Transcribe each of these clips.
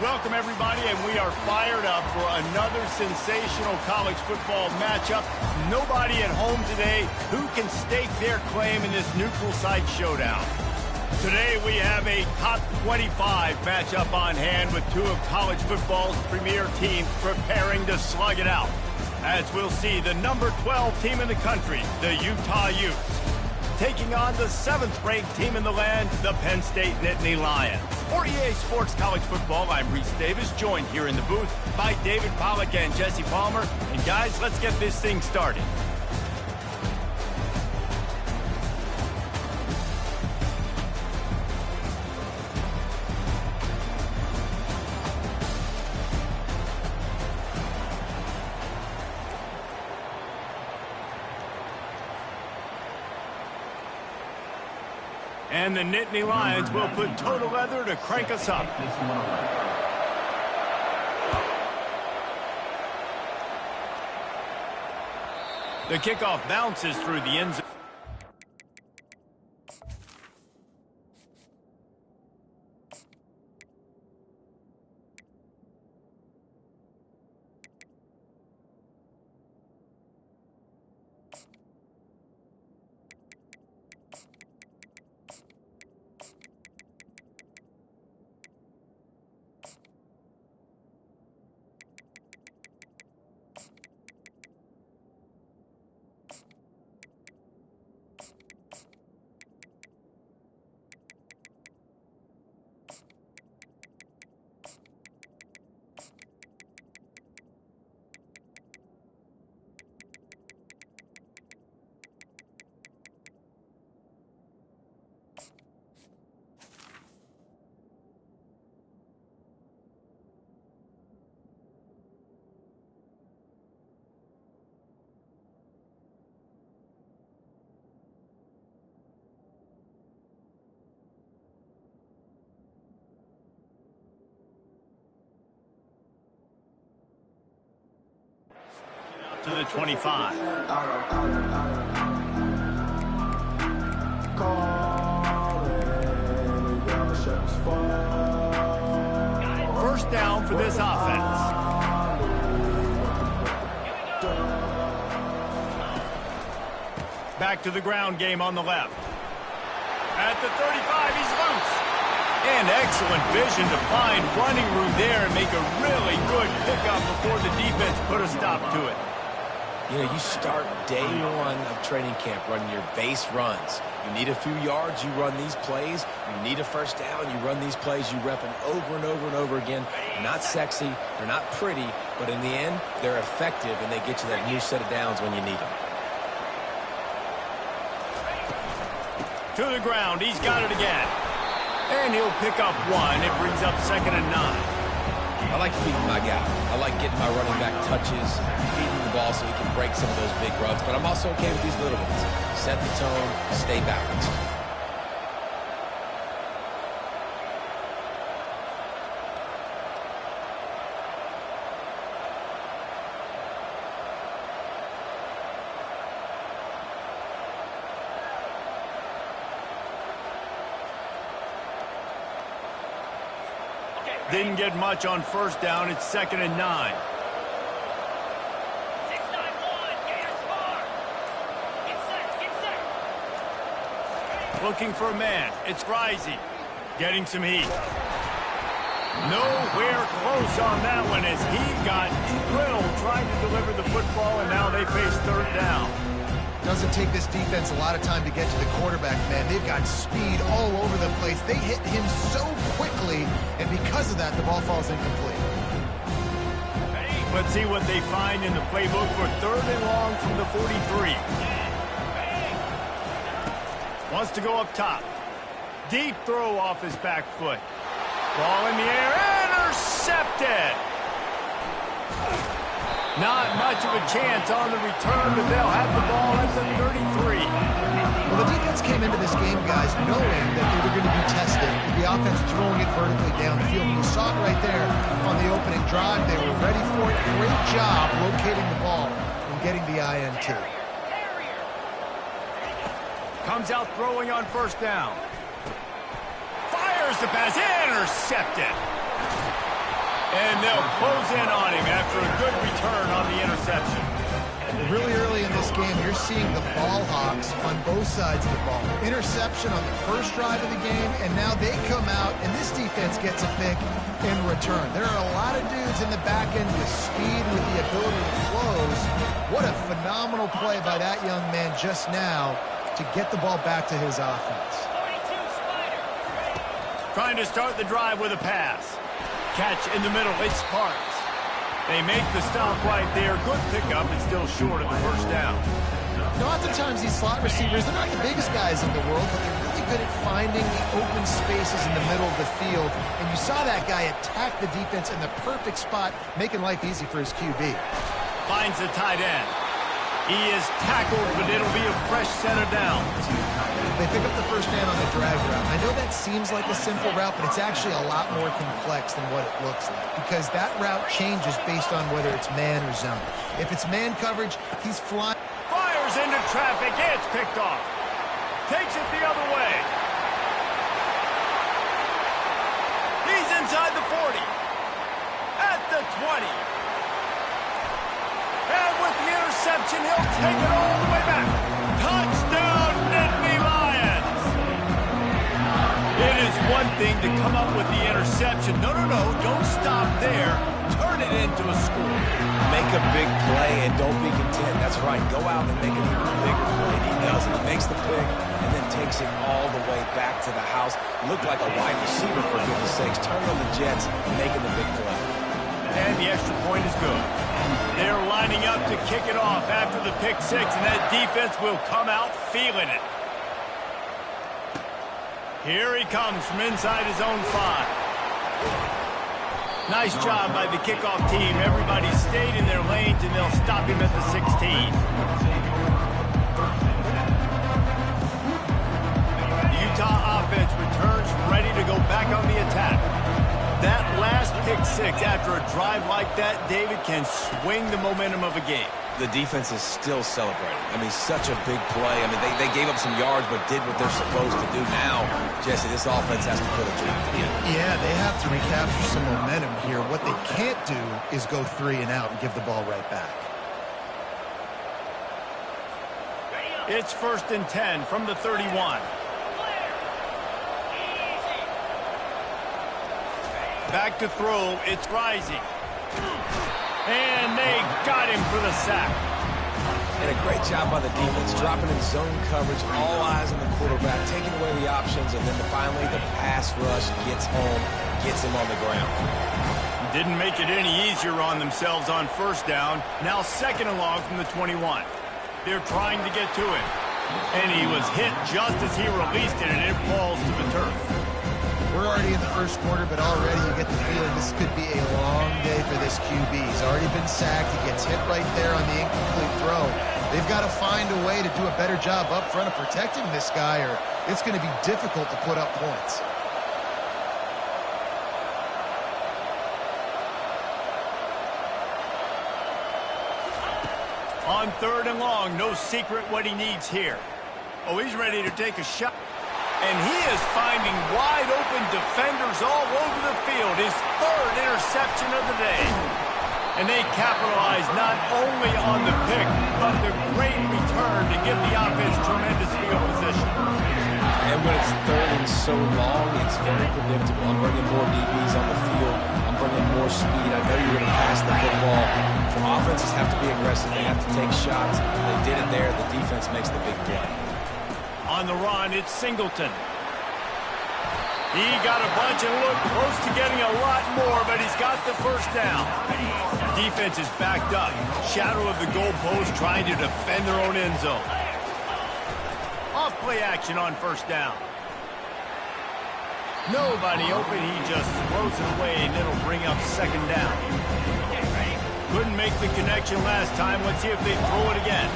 Welcome, everybody, and we are fired up for another sensational college football matchup. Nobody at home today who can stake their claim in this neutral site showdown. Today we have a top 25 matchup on hand with two of college football's premier teams preparing to slug it out. As we'll see, the number 12 team in the country, the Utah Utes, taking on the 7th-ranked team in the land, the Penn State Nittany Lions. For EA Sports College Football, I'm Reese Davis, joined here in the booth by David Pollack and Jesse Palmer. And guys, let's get this thing started. And the Nittany Lions will put total leather to crank us up. The kickoff bounces through the end zone. To the 25. First down for this offense. Back to the ground game on the left. At the 35, he's loose. And excellent vision to find running room there and make a really good pickup before the defense put a stop to it. You know, you start day one of training camp running your base runs. You need a few yards, you run these plays. You need a first down, you run these plays. You rep them over and over and over again. They're not sexy, they're not pretty, but in the end, they're effective, and they get you that new set of downs when you need them. To the ground, he's got it again. And he'll pick up one. It brings up 2nd and 9. I like feeding my guy. I like getting my running back touches, feeding the ball so he can break some of those big runs. But I'm also okay with these little ones. Set the tone, stay balanced. Didn't get much on first down. It's 2nd and 9. 6-9-1, Gators far. Get set. Looking for a man. It's Risey. Getting some heat. Nowhere close on that one as he got drilled trying to deliver the football, and now they face 3rd down. Doesn't take this defense a lot of time to get to the quarterback, man. They've got speed all over the place. They hit him so quickly, and because of that, the ball falls incomplete. Let's see what they find in the playbook for 3rd and long from the 43. Wants to go up top. Deep throw off his back foot. Ball in the air, intercepted! Not much of a chance on the return, but they'll have the ball at the 33. Well, the defense came into this game, guys, knowing that they were going to be tested. The offense throwing it vertically downfield. You saw it right there on the opening drive. They were ready for it. Great job locating the ball and getting the INT. Comes out throwing on first down. Fires the pass, intercepted. And they'll close in on him after a good return on the interception. Really early in this game, you're seeing the ball hawks on both sides of the ball. Interception on the first drive of the game, and now they come out, and this defense gets a pick in return. There are a lot of dudes in the back end with speed, with the ability to close. What a phenomenal play by that young man just now to get the ball back to his offense. Trying to start the drive with a pass. Catch in the middle, it's Sparks. They make the stop right there. Good pickup, and still short of the first down. Now, oftentimes these slot receivers, they're not the biggest guys in the world, but they're really good at finding the open spaces in the middle of the field. And you saw that guy attack the defense in the perfect spot, making life easy for his QB. Finds the tight end. He is tackled, but it'll be a fresh set of downs. They pick up the first down on the drag route. I know that seems like a simple route, but it's actually a lot more complex than what it looks like, because that route changes based on whether it's man or zone. If it's man coverage, he's flying. Fires into traffic. It's picked off. Takes it the other way. He's inside the 40. At the 20. And with the interception, he'll take it all the way back. Touchdown, Nittany Lions! It is one thing to come up with the interception. No, don't stop there. Turn it into a score. Make a big play and don't be content. That's right. Go out and make an even bigger play. And he does it. He makes the pick and then takes it all the way back to the house. Looked like a wide receiver, for goodness sakes. Turning on the Jets, making the big play. And the extra point is good. They're lining up to kick it off after the pick six, and that defense will come out feeling it. Here he comes from inside his own 5. Nice job by the kickoff team. Everybody stayed in their lanes, and they'll stop him at the 16. The Utah offense returns ready to go back on the attack. That last pick six after a drive like that, David, can swing the momentum of a game. The defense is still celebrating. I mean, such a big play. I mean, they gave up some yards but did what they're supposed to do. Now, Jesse, this offense has to put a drive together. Yeah, they have to recapture some momentum here. What they can't do is go 3 and out and give the ball right back. It's 1st and 10 from the 31. Back to throw, it's Rising. And they got him for the sack. And a great job by the defense, dropping in zone coverage, all eyes on the quarterback, taking away the options, and then finally the pass rush gets home, gets him on the ground. Didn't make it any easier on themselves on first down. Now 2nd and long from the 21. They're trying to get to him. And he was hit just as he released it, and it falls to the turf. We're already in the first quarter, but already you get the feeling this could be a long day for this QB. He's already been sacked. He gets hit right there on the incomplete throw. They've got to find a way to do a better job up front of protecting this guy, or it's going to be difficult to put up points. On 3rd and long, no secret what he needs here. Oh, he's ready to take a shot. And he is finding wide-open defenders all over the field. His 3rd interception of the day. And they capitalize not only on the pick, but the great return to give the offense tremendous field position. And when it's 3rd and so long, it's very predictable. I'm bringing more DBs on the field. I'm bringing more speed. I know you're going to pass the football. Offenses have to be aggressive. They have to take shots. They did it there. The defense makes the big play. On the run, it's Singleton. He got a bunch and looked close to getting a lot more, but he's got the first down. The defense is backed up. Shadow of the goalpost trying to defend their own end zone. Off play action on first down. Nobody open. He just throws it away, and it'll bring up 2nd down. Couldn't make the connection last time. Let's see if they throw it again.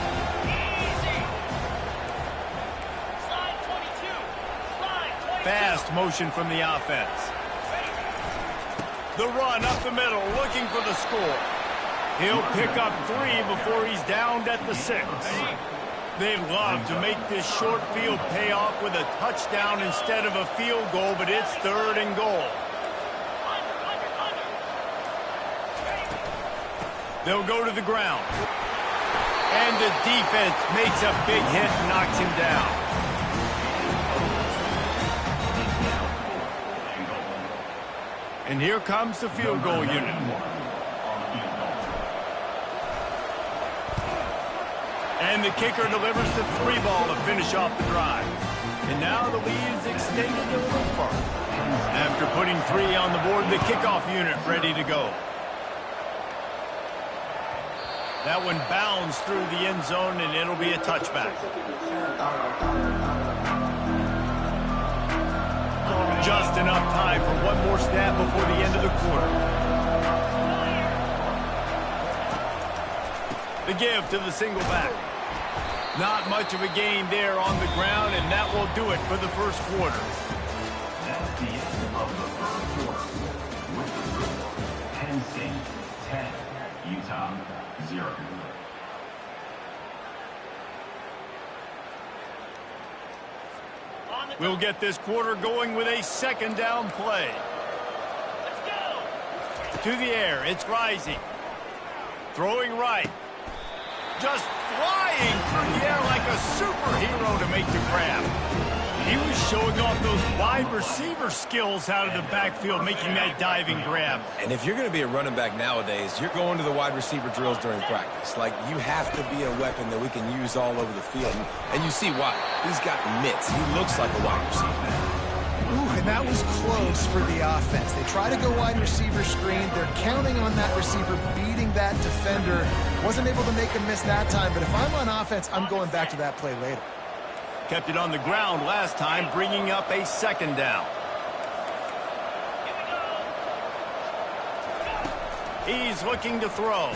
Fast motion from the offense. The run up the middle, looking for the score. He'll pick up 3 before he's downed at the 6. They'd love to make this short field pay off with a touchdown instead of a field goal, but it's 3rd and goal. They'll go to the ground. And the defense makes a big hit and knocks him down. And here comes the field goal unit. And the kicker delivers the 3-ball to finish off the drive. And now the lead is extended a little further. After putting 3 on the board, the kickoff unit ready to go. That one bounds through the end zone, and it'll be a touchback. Just enough time for one more snap before the end of the quarter. The give to the single back. Not much of a gain there on the ground, and that will do it for the first quarter. That's the end of the first quarter. With the score, Penn State 10, Utah 0. We'll get this quarter going with a second down play. Let's go. To the air, it's Rising. Throwing right. Just flying through the air like a superhero to make the grab. He was showing off those wide receiver skills out of the backfield, making that diving grab. And if you're going to be a running back nowadays, you're going to the wide receiver drills during practice. Like, you have to be a weapon that we can use all over the field. And you see why. He's got mitts. He looks like a wide receiver. Ooh, and that was close for the offense. They try to go wide receiver screen. They're counting on that receiver beating that defender. Wasn't able to make him miss that time, but if I'm on offense, I'm going back to that play later. Kept it on the ground last time, bringing up a second down. He's looking to throw.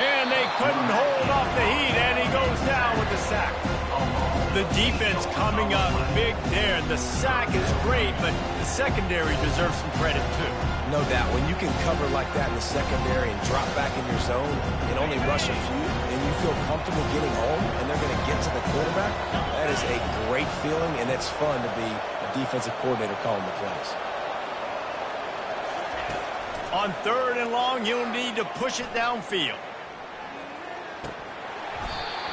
And they couldn't hold off the heat, and he goes down with the sack. The defense coming up big there. The sack is great, but the secondary deserves some credit too. No doubt. When you can cover like that in the secondary and drop back in your zone and only rush a few, and you feel comfortable getting home, and they're going to get to the quarterback, that is a great feeling, and it's fun to be a defensive coordinator calling the plays. On 3rd and long, you'll need to push it downfield.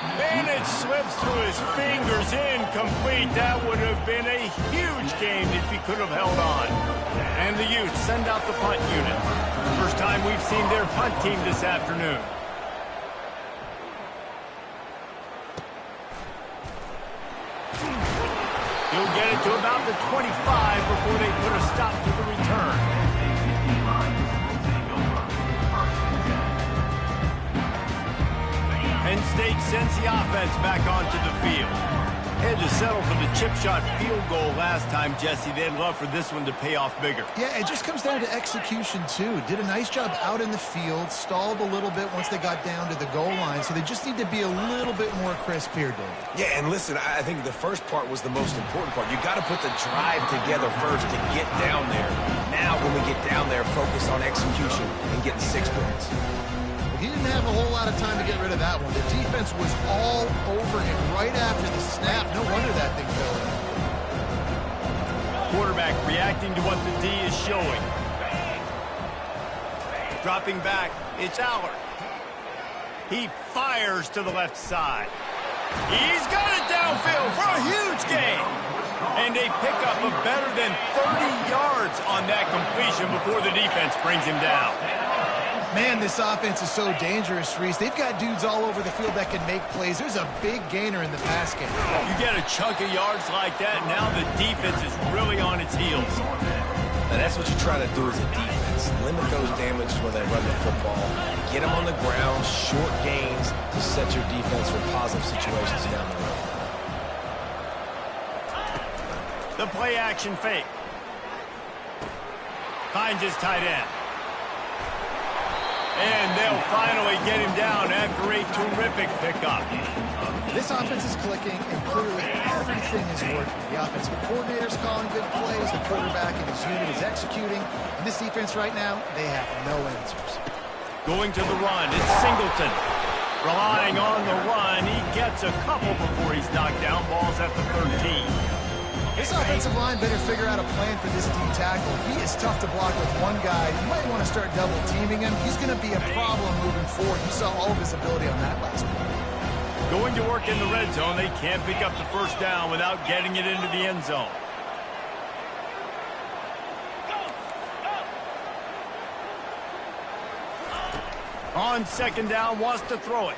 And it slips through his fingers, incomplete. That would have been a huge game if he could have held on. And the Utes send out the punt unit. First time we've seen their punt team this afternoon. He'll get it to about the 25 before they put a stop to the return. Penn State sends the offense back onto the field. Had to settle for the chip shot field goal last time, Jesse. They'd love for this one to pay off bigger. Yeah, it just comes down to execution, too. Did a nice job out in the field, stalled a little bit once they got down to the goal line, so they just need to be a little bit more crisp here, Dave. Yeah, and listen, I think the first part was the most important part. You got to put the drive together first to get down there. Now, when we get down there, focus on execution and getting 6 points. He didn't have a whole lot of time to get rid of that one. The defense was all over him right after the snap. No wonder that thing fell in. Quarterback reacting to what the D is showing. Dropping back, it's Allard. He fires to the left side. He's got it downfield for a huge gain. And they pick up a better than 30 yards on that completion before the defense brings him down. Man, this offense is so dangerous, Reese. They've got dudes all over the field that can make plays. There's a big gainer in the pass game. You get a chunk of yards like that, now the defense is really on its heels. And that's what you try to do as a defense. Limit those damages when they run the football. Get them on the ground, short gains to set your defense for positive situations down the road. The play action fake. Finds his tight end. And they'll finally get him down after a terrific pickup. This offense is clicking, and clearly everything is working. The offensive coordinator's calling good plays. The quarterback and his unit is executing. And this defense right now, they have no answers. Going to the run, it's Singleton. Relying on the run, he gets a couple before he's knocked down. Ball's at the 13. This offensive line better figure out a plan for this D tackle. He is tough to block with one guy. You might want to start double teaming him. He's going to be a problem moving forward. You saw all of his ability on that last play. Going to work in the red zone, they can't pick up the first down without getting it into the end zone. On second down, wants to throw it.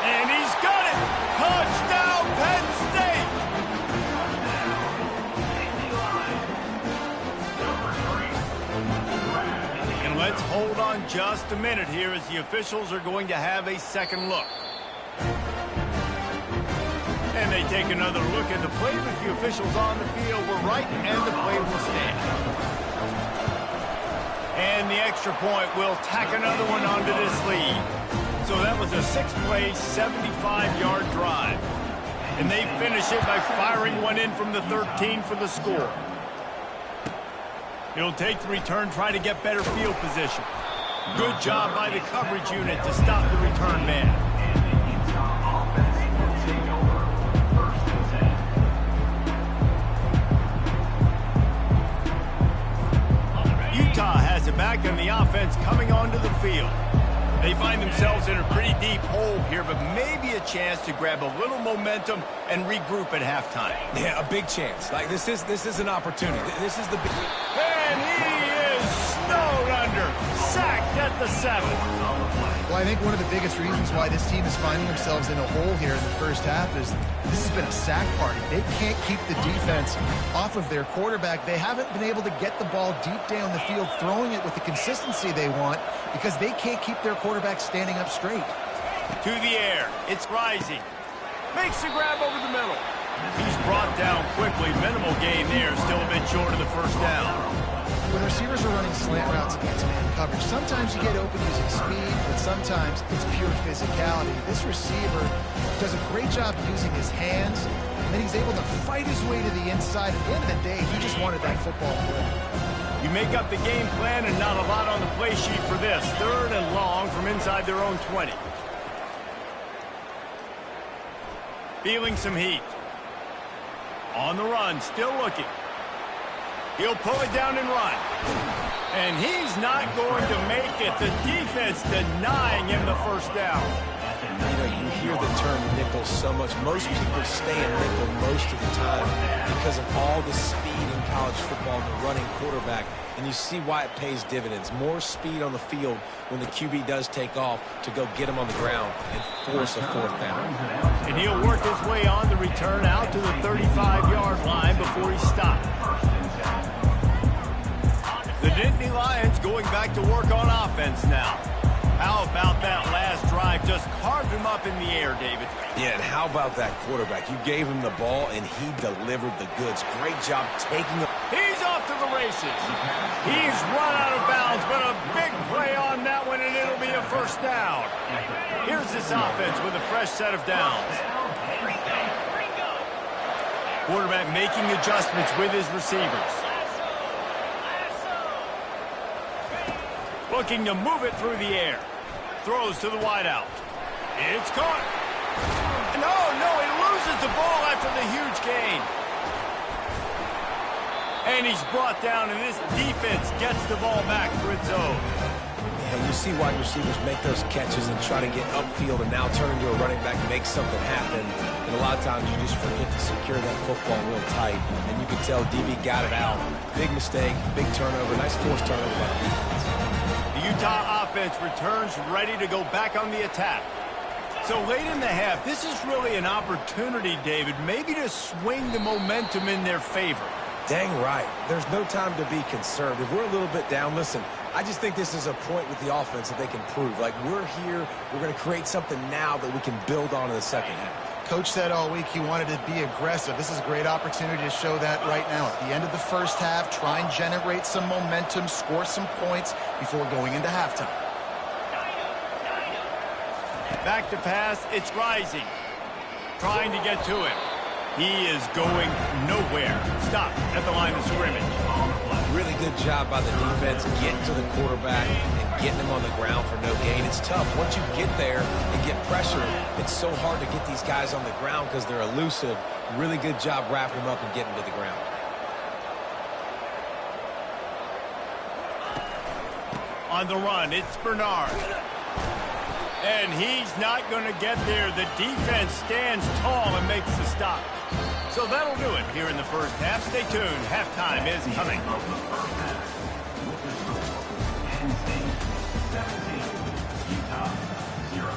And he's got it! Touchdown, Penn State! And let's hold on just a minute here as the officials are going to have a second look. And they take another look at the play, but the officials on the field were right, and the play will stand. And the extra point will tack another one onto this lead. So that was a 6-play, 75-yard drive. And they finish it by firing one in from the 13 for the score. He'll take the return, try to get better field position. Good job by the coverage unit to stop the return man. Utah has it back, and the offense coming onto the field. They find themselves in a pretty deep hole here, but maybe a chance to grab a little momentum and regroup at halftime. Yeah, a big chance. Like, this is an opportunity. This is the big... And he is snowed under. Sacked at the 7. Well, I think one of the biggest reasons why this team is finding themselves in a hole here in the first half is this has been a sack party. They can't keep the defense off of their quarterback. They haven't been able to get the ball deep down the field, throwing it with the consistency they want because they can't keep their quarterback standing up straight. To the air. It's rising. Makes the grab over the middle. He's brought down quickly. Minimal gain there. Still a bit short of the first down. When receivers are running slant routes against man coverage, sometimes you get open using speed, but sometimes it's pure physicality. This receiver does a great job using his hands, and then he's able to fight his way to the inside. At the end of the day, he just wanted that football play. You make up the game plan and not a lot on the play sheet for this. 3rd and long from inside their own 20. Feeling some heat. On the run, still looking. He'll pull it down and run. And he's not going to make it. The defense denying him the first down. You know, you hear the term nickel so much. Most people stay in nickel most of the time because of all the speed in college football and the running quarterback. And you see why it pays dividends. More speed on the field when the QB does take off to go get him on the ground and force a 4th down. And he'll work his way on the return out to the 35-yard line before he stopped. The Nittany Lions going back to work on offense now. How about that last drive? Just carved him up in the air, David. Yeah, and how about that quarterback? You gave him the ball, and he delivered the goods. Great job taking the... He's off to the races. He's run out of bounds, but a big play on that one, and it'll be a first down. Here's this offense with a fresh set of downs. Quarterback making adjustments with his receivers. Looking to move it through the air. Throws to the wideout. It's caught. No, he loses the ball after the huge gain. And he's brought down, and this defense gets the ball back for its own. Yeah, you see wide receivers make those catches and try to get upfield and now turn into a running back and make something happen. And a lot of times you just forget to secure that football real tight. And you can tell DB got it out. Big mistake, big turnover, nice forced turnover by the defense. The Utah offense returns ready to go back on the attack. So late in the half, this is really an opportunity, David, maybe to swing the momentum in their favor. Dang right. There's no time to be concerned. If we're a little bit down, listen, I just think this is a point with the offense that they can prove. Like, we're here, we're going to create something now that we can build on in the second half. Coach said all week he wanted to be aggressive. This is a great opportunity to show that right now. At the end of the first half, try and generate some momentum, score some points before going into halftime. Back to pass, it's rising. Trying to get to it. He is going nowhere. Stop at the line of scrimmage. Really good job by the defense getting to the quarterback and getting them on the ground for no gain. It's tough. Once you get there and get pressure, it's so hard to get these guys on the ground because they're elusive. Really good job wrapping them up and getting to the ground. On the run, it's Bernard. And he's not going to get there. The defense stands tall and makes the stop. So that'll do it here in the first half. Stay tuned. Halftime is coming. Penn State 17, Utah 0.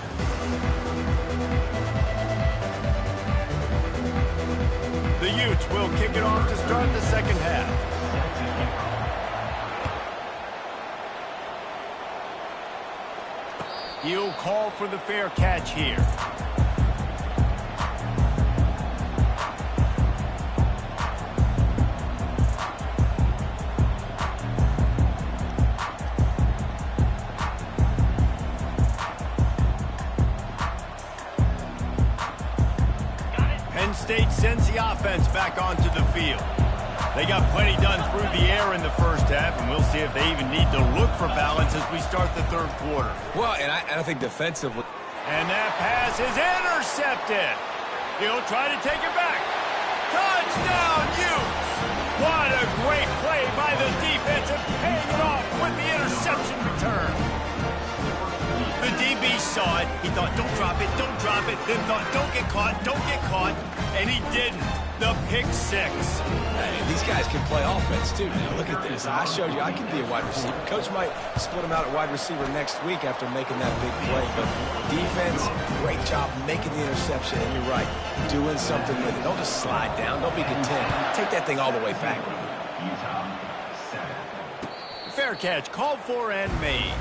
The Utes will kick it off to start the second half. He'll call for the fair catch here. Penn State sends the offense back onto the field. They got plenty done through the air in the first half, and we'll see if they even need to look for balance as we start the third quarter. Well, and I think defensively. And that pass is intercepted. He'll try to take it back. Touchdown, Utes! What a great play by the defense and paying it off with the interception return. The DB saw it. He thought, don't drop it, don't drop it. Then thought, don't get caught, and he didn't. The pick six. And these guys can play offense, too. Now, look at this. I showed you I can be a wide receiver. Coach might split him out at wide receiver next week after making that big play. But defense, great job making the interception. And you're right, doing something with it. Don't just slide down. Don't be content. Take that thing all the way back. Utah 7. Fair catch called for and made.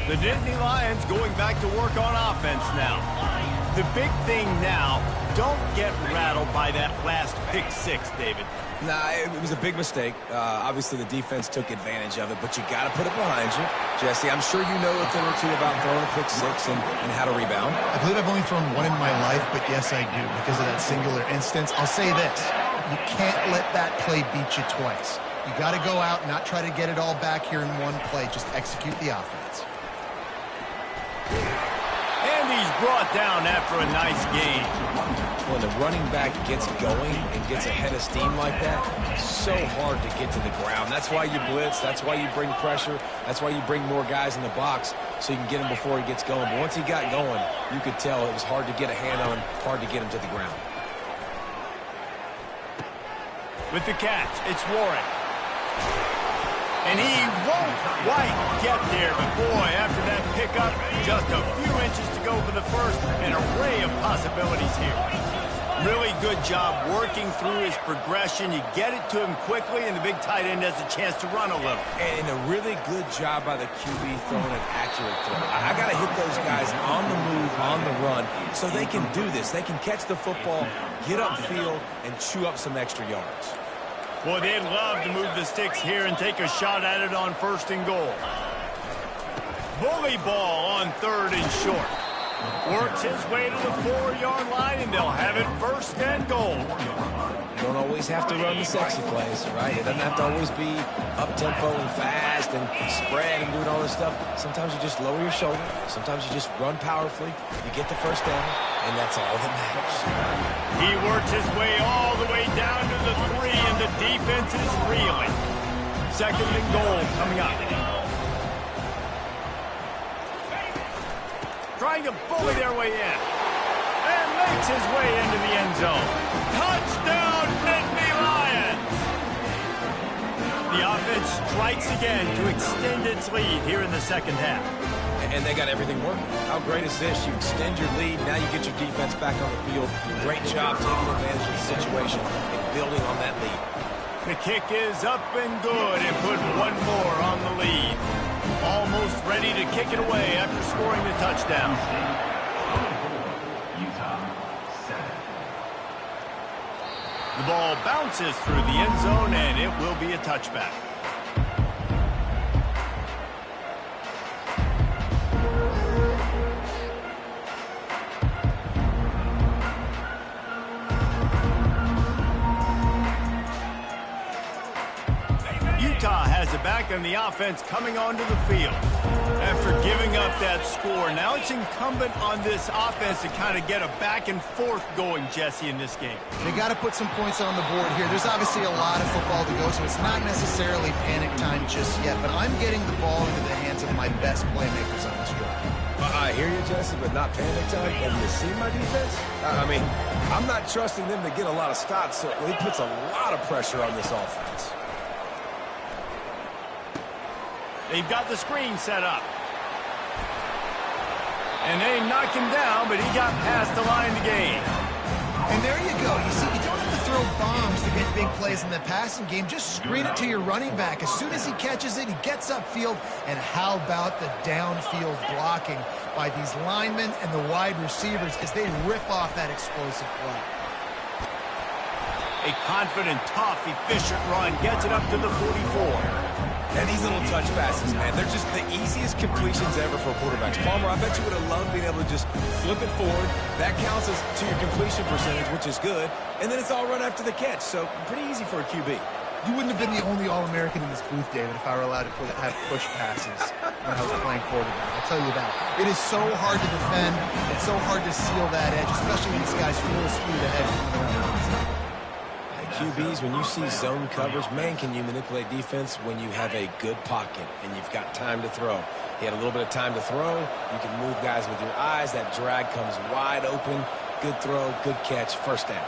The Nittany Lions going back to work on offense now. The big thing now, don't get rattled by that last pick six, David. Nah, it was a big mistake. Obviously, the defense took advantage of it, but you got to put it behind you. Jesse, I'm sure you know a thing or two about throwing a pick six and how to rebound. I believe I've only thrown one in my life, but yes, I do, because of that singular instance. I'll say this. You can't let that play beat you twice. You got to go out and not try to get it all back here in one play. Just execute the offense. And he's brought down after a nice game. When the running back gets going and gets ahead of steam like that, it's so hard to get to the ground. That's why you blitz. That's why you bring pressure. That's why you bring more guys in the box so you can get him before he gets going. But once he got going, you could tell it was hard to get a hand on him, hard to get him to the ground. With the catch, it's Warren. And he won't quite get there, but boy, after that pickup, just a few inches to go for the first, an array of possibilities here. Really good job working through his progression. You get it to him quickly, and the big tight end has a chance to run a little. And a really good job by the QB throwing an accurate throw. I got to hit those guys on the move, on the run, so they can do this. They can catch the football, get upfield, and chew up some extra yards. Boy, they'd love to move the sticks here and take a shot at it on first and goal. Bully ball on third and short. Works his way to the 4-yard line, and they'll have it first and goal. You don't always have to run the sexy plays, right? It doesn't have to always be up-tempo and fast and spread and doing all this stuff. Sometimes you just lower your shoulder. Sometimes you just run powerfully. You get the first down, and that's all that matters. He works his way all the way down to the 3, and the defense is reeling. Second and goal coming up. Trying to bully their way in. And makes his way into the end zone. Touchdown, Nittany Lions! The offense strikes again to extend its lead here in the second half. And they got everything working. How great is this? You extend your lead. Now you get your defense back on the field. Great job taking advantage of the situation and building on that lead. The kick is up and good and put one more on the lead. Almost ready to kick it away after scoring the touchdown. Utah 7. The ball bounces through the end zone, and it will be a touchback. has it back, and the offense coming onto the field. After giving up that score, now it's incumbent on this offense to kind of get a back and forth going, Jesse, in this game. They got to put some points on the board here. There's obviously a lot of football to go, so it's not necessarily panic time just yet, but I'm getting the ball into the hands of my best playmakers on this drive. I hear you, Jesse, but not panic time. And you see my defense? I mean, I'm not trusting them to get a lot of stops, so it puts a lot of pressure on this offense. They've got the screen set up. And they knocked him down, but he got past the line to gain. And there you go. You see, you don't have to throw bombs to get big plays in the passing game. Just screen it to your running back. As soon as he catches it, he gets upfield. And how about the downfield blocking by these linemen and the wide receivers as they rip off that explosive play. A confident, tough, efficient run gets it up to the 44. And these little touch passes, man, they're just the easiest completions ever for quarterbacks. Palmer, I bet you would have loved being able to just flip it forward. That counts as to your completion percentage, which is good. And then it's all run after the catch, so pretty easy for a QB. You wouldn't have been the only All-American in this booth, David, if I were allowed to have push passes when I was playing quarterback. I'll tell you that. It is so hard to defend. It's so hard to seal that edge, especially when these guys full speed ahead coming around the outside. QBs, when you see zone coverage, man, can you manipulate defense when you have a good pocket and you've got time to throw. He had a little bit of time to throw. You can move guys with your eyes. That drag comes wide open. Good throw, good catch, first down.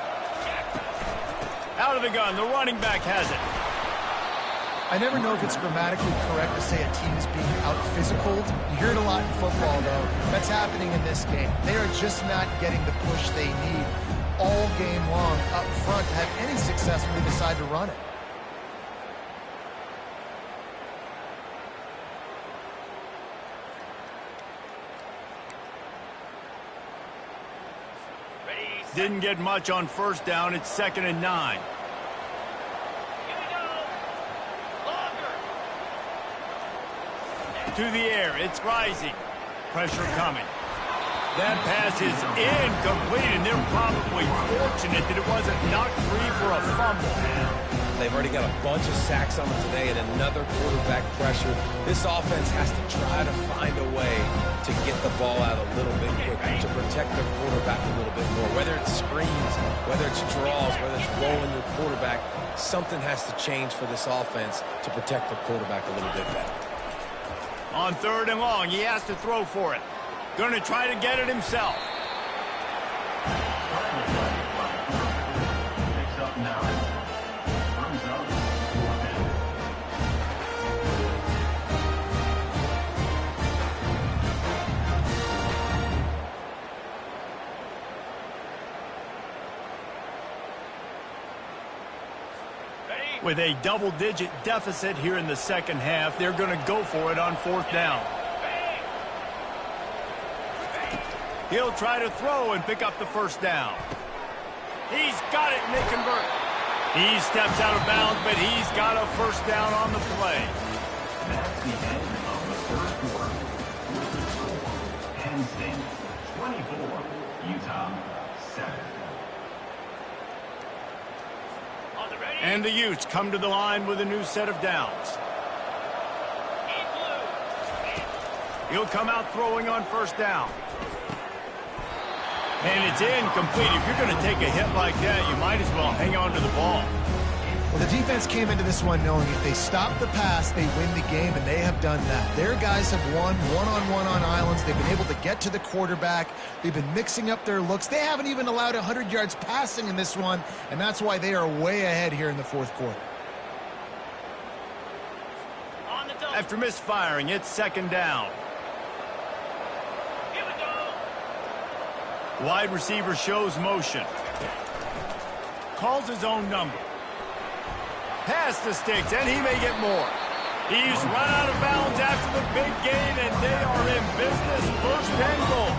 Out of the gun, the running back has it. I never know if it's grammatically correct to say a team is being out-physicaled. You hear it a lot in football, though. That's happening in this game. They are just not getting the push they need all game long up front to have any success when they decide to run it. Didn't get much on first down. It's 2nd and 9. To the air. It's rising. Pressure coming. That pass is incomplete, and they're probably fortunate that it wasn't knocked free for a fumble. They've already got a bunch of sacks on them today and another quarterback pressure. This offense has to try to find a way to get the ball out a little bit quicker, to protect their quarterback a little bit more. Whether it's screens, whether it's draws, whether it's rolling your quarterback, something has to change for this offense to protect the quarterback a little bit better. On 3rd and long, he has to throw for it. Going to try to get it himself. Picks up 9. Brings up 4th down. With a double-digit deficit here in the second half, they're going to go for it on 4th down. He'll try to throw and pick up the first down. He's got it, and they convert. He steps out of bounds, but he's got a first down on the play. That's the end of the first quarter. With the score, Penn State 24, Utah 7. And the Utes come to the line with a new set of downs. He'll come out throwing on first down. And it's incomplete. If you're going to take a hit like that, you might as well hang on to the ball. Well, the defense came into this one knowing if they stop the pass, they win the game, and they have done that. Their guys have won one-on-one on islands. They've been able to get to the quarterback. They've been mixing up their looks. They haven't even allowed 100 yards passing in this one, and that's why they are way ahead here in the 4th quarter. After misfiring, it's 2nd down. Wide receiver shows motion. Calls his own number. Past the sticks, and he may get more. He's run out of bounds after the big gain, and they are in business. 1st and goal.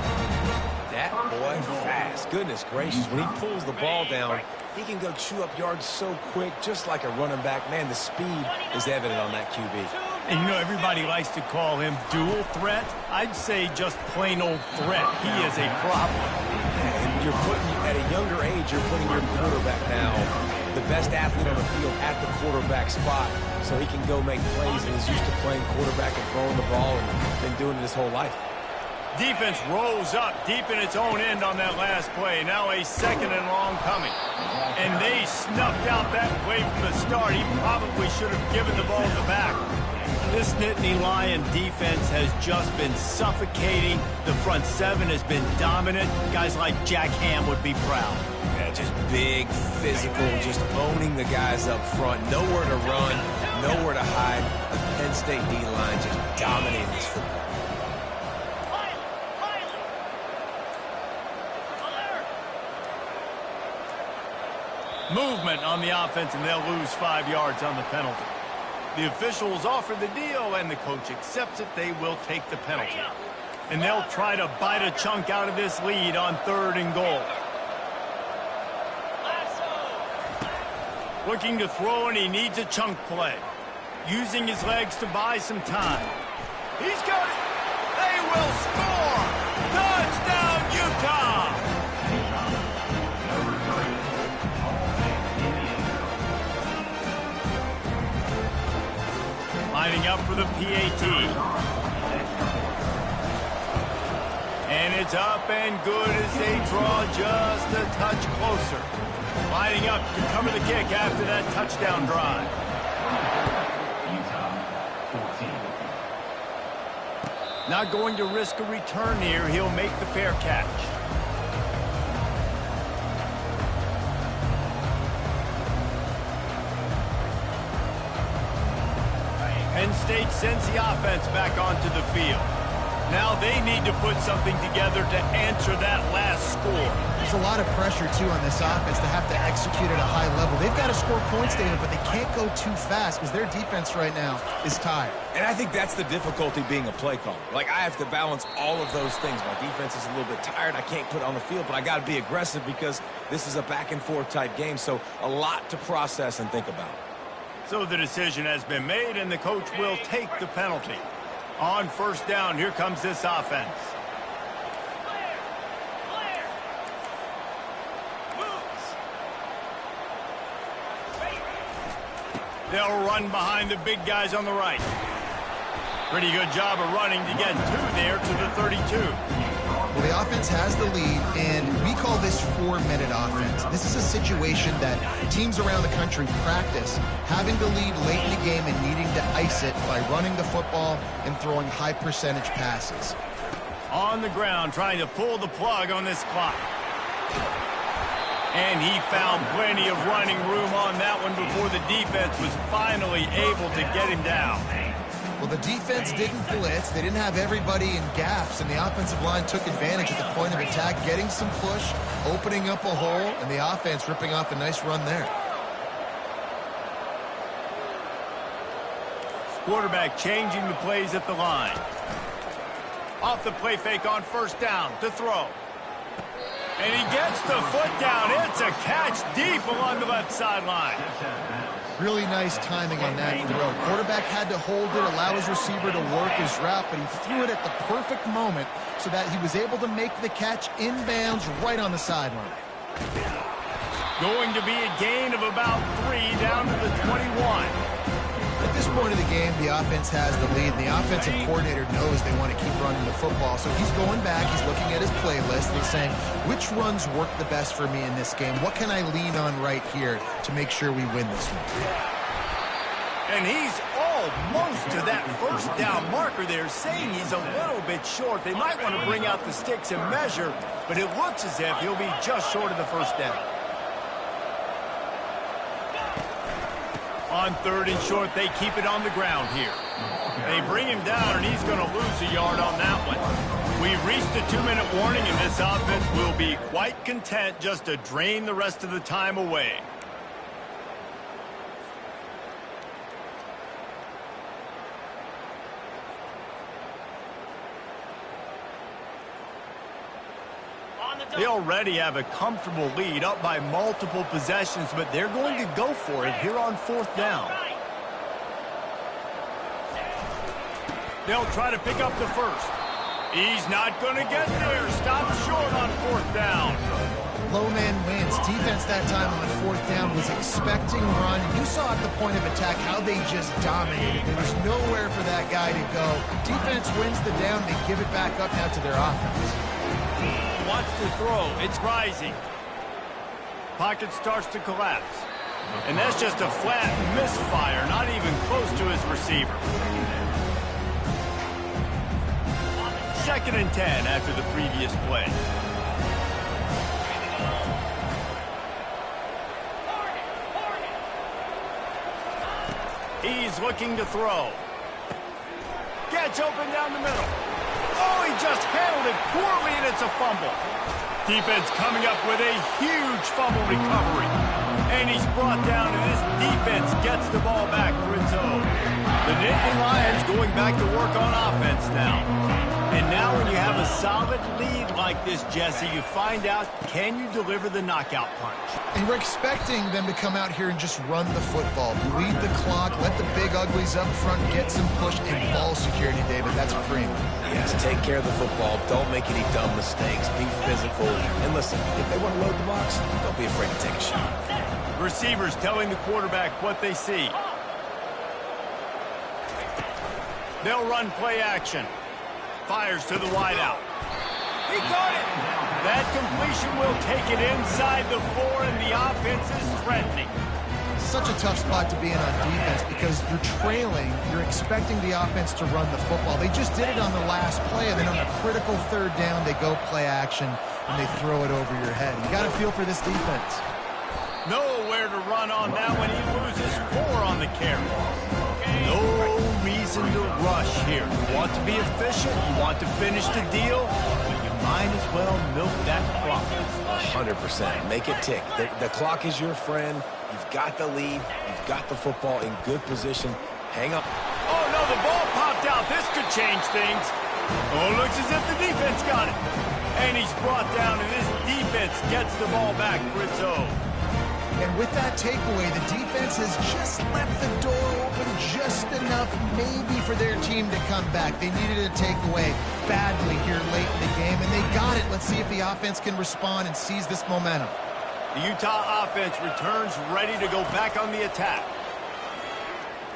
That boy fast. Goodness gracious. When he pulls the ball down, he can go chew up yards so quick, just like a running back. Man, the speed is evident on that QB. And you know, everybody likes to call him dual threat. I'd say just plain old threat. He is a problem. And you're putting, at a younger age, you're putting your quarterback now the best athlete on the field at the quarterback spot so he can go make plays, and is used to playing quarterback and throwing the ball and been doing it his whole life. Defense rose up deep in its own end on that last play. Now a 2nd and long coming. And they snuffed out that play from the start. He probably should have given the ball to the back. This Nittany Lion defense has just been suffocating. The front 7 has been dominant. Guys like Jack Ham would be proud. Yeah, just big, physical, just owning the guys up front. Nowhere to run, nowhere to hide. The Penn State D-line just dominating this football. Movement on the offense, and they'll lose 5 yards on the penalty. The officials offer the deal, and the coach accepts it. They will take the penalty. And they'll try to bite a chunk out of this lead on 3rd and goal. Looking to throw, and he needs a chunk play. Using his legs to buy some time. He's got it. They will score. Touchdown, Utah. Lining up for the PAT. And it's up and good as they draw just a touch closer. Lining up to cover the kick after that touchdown drive. Utah 14. Not going to risk a return here. He'll make the fair catch. Penn State sends the offense back onto the field. Now they need to put something together to answer that last score. There's a lot of pressure, too, on this offense to have to execute at a high level. They've got to score points, David, but they can't go too fast because their defense right now is tired. And I think that's the difficulty being a play caller. Like, I have to balance all of those things. My defense is a little bit tired. I can't put it on the field, but I got to be aggressive because this is a back-and-forth type game, so a lot to process and think about. So the decision has been made, and the coach will take the penalty. On 1st down, here comes this offense. They'll run behind the big guys on the right. Pretty good job of running to get 2 there to the 32. Well, the offense has the lead, and we call this 4-minute offense. This is a situation that teams around the country practice, having the lead late in the game and needing to ice it by running the football and throwing high-percentage passes. On the ground, trying to pull the plug on this clock. And he found plenty of running room on that one before the defense was finally able to get him down. Well, the defense didn't blitz. They didn't have everybody in gaps, and the offensive line took advantage at the point of attack, getting some push, opening up a hole, and the offense ripping off a nice run there. Quarterback changing the plays at the line. Off the play fake on 1st down to throw. And he gets the foot down. It's a catch deep along the left sideline. Really nice timing on that throw. Quarterback had to hold it, allow his receiver to work his route, but he threw it at the perfect moment so that he was able to make the catch inbounds right on the sideline. Going to be a gain of about 3 down to the 21. At this point of the game, the offense has the lead, and the offensive coordinator knows they want to keep running the football. So he's going back, he's looking at his playlist, and he's saying, which runs work the best for me in this game? What can I lean on right here to make sure we win this one? And he's almost to that 1st down marker there, saying he's a little bit short. They might want to bring out the sticks and measure, but it looks as if he'll be just short of the 1st down. On 3rd and short, they keep it on the ground here. They bring him down, and he's going to lose a yard on that one. We've reached the 2-minute warning, and this offense will be quite content just to drain the rest of the time away. They already have a comfortable lead, up by multiple possessions, but they're going to go for it here on 4th down. They'll try to pick up the 1st. He's not going to get there. Stop short on 4th down. Low man wins. Defense that time on 4th down was expecting run. You saw at the point of attack how they just dominated. There was nowhere for that guy to go. Defense wins the down. They give it back up now to their offense. Wants to throw. It's rising. Pocket starts to collapse. And that's just a flat misfire, not even close to his receiver. 2nd and 10 after the previous play. He's looking to throw. Gets open down the middle. Oh, he just handled it poorly, and it's a fumble. Defense coming up with a huge fumble recovery. And he's brought down, and this defense gets the ball back for its own. The Nittany Lions going back to work on offense now. And now when you have a solid lead like this, Jesse, you find out, can you deliver the knockout punch? And we're expecting them to come out here and just run the football. Lead the clock, let the big uglies up front get some push and ball security, David. That's premium. Yes, take care of the football. Don't make any dumb mistakes. Be physical. And listen, if they want to load the box, don't be afraid to take a shot. Receivers telling the quarterback what they see. They'll run play action. Fires to the wideout. He caught it. That completion will take it inside the 4, and the offense is threatening. Such a tough spot to be in on defense because you're trailing. You're expecting the offense to run the football. They just did it on the last play, and then on a critical 3rd down, they go play action, and they throw it over your head. You got to feel for this defense. Nowhere to run on that one. He loses 4 on the carry. No reason to rush here. You want to be efficient. You want to finish the deal. But you might as well milk that clock. 100%. Make it tick. The clock is your friend. You've got the lead. You've got the football in good position. Hang up. Oh, no, the ball popped out. This could change things. Oh, looks as if the defense got it. And he's brought down, and this defense gets the ball back for its own. And with that takeaway, the defense has just left the door open just enough maybe for their team to come back. They needed a takeaway badly here late in the game, and they got it. Let's see if the offense can respond and seize this momentum. The Utah offense returns ready to go back on the attack.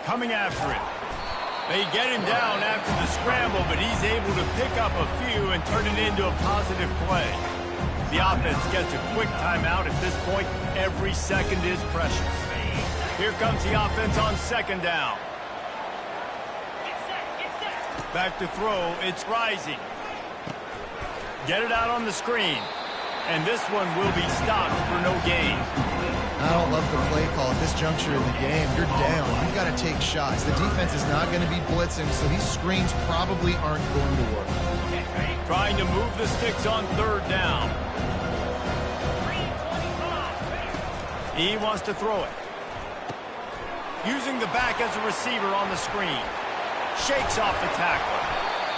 Coming after it. They get him down after the scramble, but he's able to pick up a few and turn it into a positive play. The offense gets a quick timeout. At this point, every second is precious. Here comes the offense on 2nd down. Back to throw. It's rising. Get it out on the screen. And this one will be stopped for no gain. I don't love the play call at this juncture in the game. You're down. You've got to take shots. The defense is not going to be blitzing, so these screens probably aren't going to work. Trying to move the sticks on 3rd down. He wants to throw it. Using the back as a receiver on the screen. Shakes off the tackler.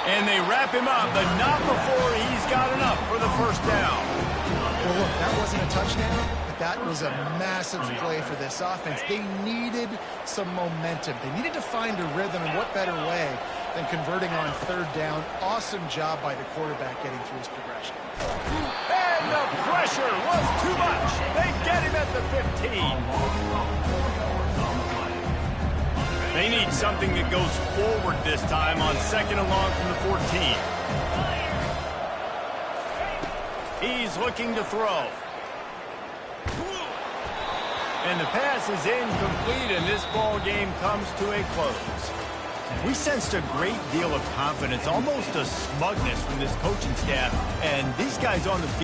And they wrap him up, but not before he's got enough for the 1st down. Well, look, that wasn't a touchdown, but that was a massive play for this offense. They needed some momentum. They needed to find a rhythm, and what better way than converting on 3rd down. Awesome job by the quarterback getting through his progression. And the pressure was too much. They get him at the 15. They need something that goes forward this time on 2nd and long from the 14. He's looking to throw. And the pass is incomplete, and this ball game comes to a close. We sensed a great deal of confidence, almost a smugness from this coaching staff, and these guys on the field